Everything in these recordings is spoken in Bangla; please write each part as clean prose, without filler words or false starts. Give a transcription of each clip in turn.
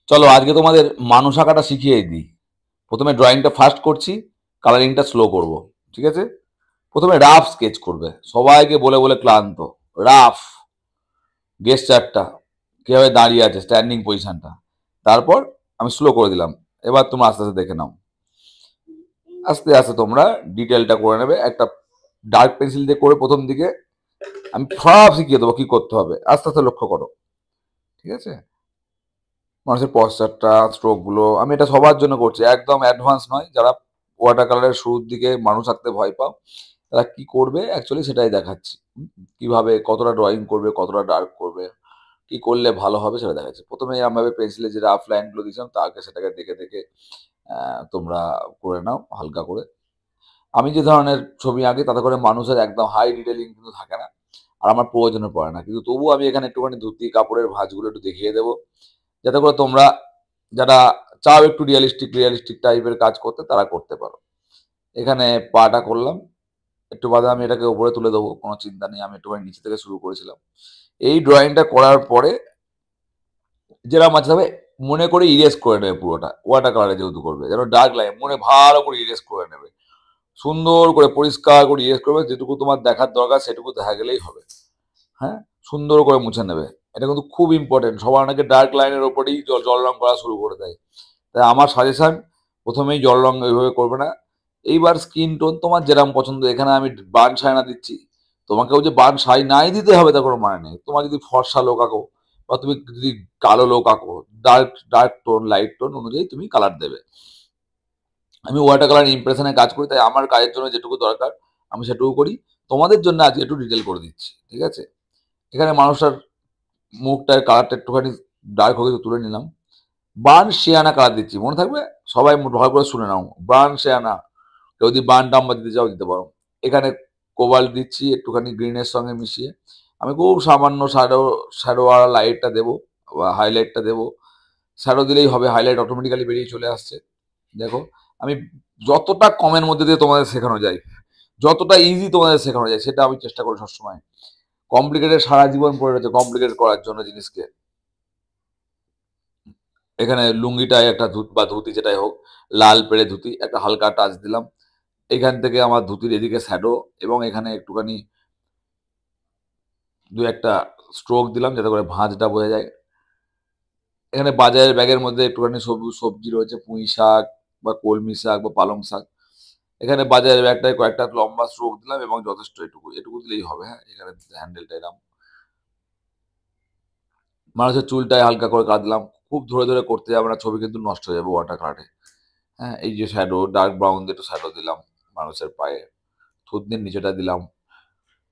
চলো আজকে তোমাদের মানুষ আঁকাটা শিখিয়ে দিই। প্রথমে ড্রয়িংটা ফাস্ট করছি, কালারিংটা স্লো করব। ঠিক আছে? প্রথমে রাফ স্কেচ করবে, সবাইকে বলে বলে ক্লান্ত। রাফ গেস্টারটা কিভাবে দাঁড়িয়ে আছে, স্ট্যান্ডিং পজিশনটা। তারপর আমি স্লো করে দিলাম। এবার তোমরা আস্তে আস্তে দেখে নাও। আস্তে আস্তে তোমরা ডিটেলটা করে নেবে। একটা ডার্ক পেন্সিল দিয়ে করে প্রথম দিকে আমি সব শিখিয়ে দেবো কি করতে হবে। আস্তে আস্তে লক্ষ্য করো। ঠিক আছে? মানুষের পশ্চারটা, স্ট্রোক গুলো আমি এটা সবার জন্য করছি, একদম অ্যাডভান্স নয়। যারা ওয়াটার কালারের শুরুর দিকে মানুষ আঁকতে ভয় পাও, তারা কি করবে অ্যাকচুয়ালি সেটাই দেখাচ্ছি। কিভাবে কতটা ড্রয়িং করবে, কতটা ডার্ক করবে, কি করলে ভালো হবে সেটা দেখাচ্ছি। প্রথমে আমি পেন্সিলে যে রাফ লাইন গুলো দিয়েছিলাম তাকে সেটাকে দেখে দেখে তোমরা করে নাও হালকা করে। আমি যে ধরনের ছবি আঁকি তাতে করে মানুষের একদম হাই ডিটেলিং কিন্তু থাকে না, আর আমার প্রয়োজনে পড়ে না। কিন্তু তবুও আমি এখানে একটুখানি ধুতি কাপড়ের ভাঁজগুলো একটু দেখিয়ে দেবো, যাতে করে তোমরা যারা চাও একটু রিয়েলিস্টিক রিয়েলিস্টিক টাইপের কাজ করতে তারা করতে পারো। এখানে পাটা করলাম, একটু বাদে আমি এটাকে উপরে তুলে দেবো, কোনো চিন্তা নেই। আমি একটুখানি নিচে থেকে শুরু করেছিলাম। এই ড্রয়িংটা করার পরে যেটা মাঝে হবে মনে করে ইরেজ করে নেবে পুরোটা। ওয়াটার কালারে যেহেতু করবে, যেন ডার্ক লাইন মনে ভালো করে ইরেজ করে নেবে, সুন্দর করে পরিষ্কার করে ইরেজ করবে। যেটুকু তোমার দেখার দরকার সেটুকু দেখা গেলেই হবে। হ্যাঁ, সুন্দর করে মুছে নেবে। এটা কিন্তু খুব ইম্পর্টেন্ট। সবার অনেকে ডার্ক লাইনের ওপরেই জল রং করা শুরু করে দেয়। তাই আমার সাজেশন, প্রথমেই জল রং ওইভাবে করবে না। এইবার স্কিন টোন তোমার যেরকম পছন্দ। এখানে আমি বার্ন সাইনা দিচ্ছি। তোমাকেও যে বার্ন সাই নাই দিতে হবে তার কোনো মানে নেই। তোমার যদি ফর্সা লোক আঁকো বা তুমি যদি কালো লোক আঁকো, dark dark tone light tone অনুযায়ী তুমি কালার দেবে। আমি ওয়াটার কালার ইমপ্রেশনে কাজ করি, তাই আমার কাজের জন্য যেটুকু দরকার আমি সেটুকু করি। তোমাদের জন্য আজকে একটু ডিটেল করে দিচ্ছি। ঠিক আছে? এখানে মানুষটার মুখটার কালারটা একটুখানি ডার্ক হয়ে তুলে নিলাম। বার্ন শিয়ানা কালার দিচ্ছি, মনে থাকবে? সবাই ভালো করে শুনে নাও। বার্ন শিয়ানা। কেউ যদি বার্ন টাম্বার দিতে চাও দিতে পারো। এখানে কোবাল্ট দিচ্ছি একটুখানি গ্রিনের সঙ্গে মিশিয়ে। আমি খুব সামান্য শ্যাডো আর লাইটটা দেবো বা হাইলাইটটা দেবো। শ্যাডো দিলেই হবে, হাইলাইট অটোমেটিক্যালি বেরিয়ে চলে আসছে। দেখো, আমি যতটা কমের মধ্যে দিয়ে তোমাদের শেখানো যায়, যতটা ইজি তোমাদের শেখানো যায়, সেটা আমি চেষ্টা করি সবসময়। কমপ্লিকেটেড সারা জীবন পড়ে রয়েছে কমপ্লিকেট করার জন্য জিনিসকে। এখানে লুঙ্গিটায় একটা বা ধুতি যেটাই হোক, লাল পেড়ে ধুতি, একটা হালকা টাচ দিলাম। এখান থেকে আমার ধুতির এদিকে শ্যাডো, এবং এখানে একটুখানি দু একটা স্ট্রোক দিলাম যাতে করে ভাঁজটা বোঝা যায়। এখানে বাজারের ব্যাগের মধ্যে একটুখানি সবুজ সবজি রয়েছে, পুঁই শাক বা কলমি শাক বা পালং শাক। এখানে বাজারের ব্যাগটায় কয়েকটা লম্বা স্ট্রোক দিলাম এবং যথেষ্ট এটুকু এটুকু দিলেই হবে। হ্যাঁ, এখানে হ্যান্ডেলটা এরকম। মানুষের চুলটায় হালকা করে কাটলাম। খুব ধরে ধরে করতে যাবে না, ছবি কিন্তু নষ্ট হয়ে যাবে ওয়াটার কালারে। হ্যাঁ, এই যে শ্যাডো ডার্ক ব্রাউন দিয়ে একটু শ্যাডো দিলাম মানুষের পায়ে, থুতনির নিচেটা দিলাম।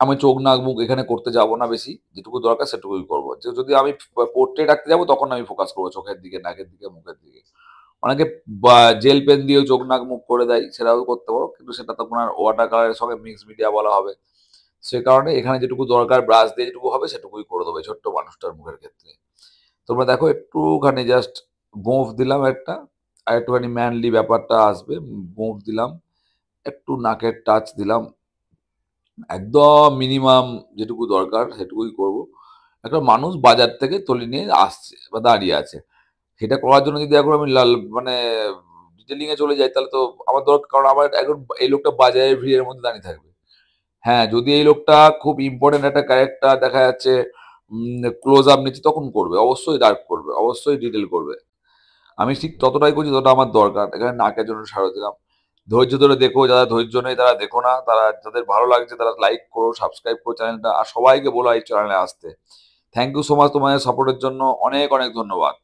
আমি চোখ নাক মুখ এখানে করতে যাব না বেশি, যেটুকু দরকার সেটুকুই করবো। যদি আমি পোর্ট্রেট রাখতে যাবো তখন আমি ফোকাস করবো চোখের দিকে, নাকের দিকে, মুখের দিকে। অনেকে জেল পেন দিয়েও চোখ নাক মুখ করে দেয়, সেটাও করতে পারো, কিন্তু সেটা তো আপনার ওয়াটার কালারের সঙ্গে মিক্স মিডিয়া বলা হবে। সে কারণে এখানে যেটুকু দরকার ব্রাশ দিয়ে যেটুকু হবে সেটুকুই করে দেবো ছোট্ট মানুষটার মুখের ক্ষেত্রে। তোমরা দেখো একটুখানি জাস্ট গোঁফ দিলাম একটা, আর একটুখানি ম্যানলি ব্যাপারটা আসবে। গোঁফ দিলাম, একটু নাকের টাচ দিলাম, একদম মিনিমাম যেটুকু দরকার সেটুকুই করব। একটা মানুষ বাজার থেকে তুলে নিয়ে আসছে বা দাঁড়িয়ে আছে, সেটা করার জন্য যদি এখন আমি লাল মানে ডিটেলিং এ চলে যাই তাহলে তো আমার দরকার, কারণ আমার এখন এই লোকটা বাজারের ভিড়ের মধ্যে দাঁড়িয়ে থাকবে। হ্যাঁ, যদি এই লোকটা খুব ইম্পর্টেন্ট একটা ক্যারেক্টার দেখা যাচ্ছে, ক্লোজ আপ নিচ্ছে, তখন করবে, অবশ্যই ডার্ক করবে, অবশ্যই ডিটেল করবে। আমি ঠিক ততটাই করছি যতটা আমার দরকার। এখানে নাকের জন্য সারো দিলাম। ধৈর্য ধরে দেখো, যারা ধৈর্য নেই তারা দেখো না। তারা যাদের ভালো লাগছে তারা লাইক করো, সাবস্ক্রাইব করো চ্যানেলটা, আর সবাইকে বলো এই চ্যানেলে আসতে। থ্যাংক ইউ সো মাচ তোমাদের সাপোর্টের জন্য। অনেক অনেক ধন্যবাদ।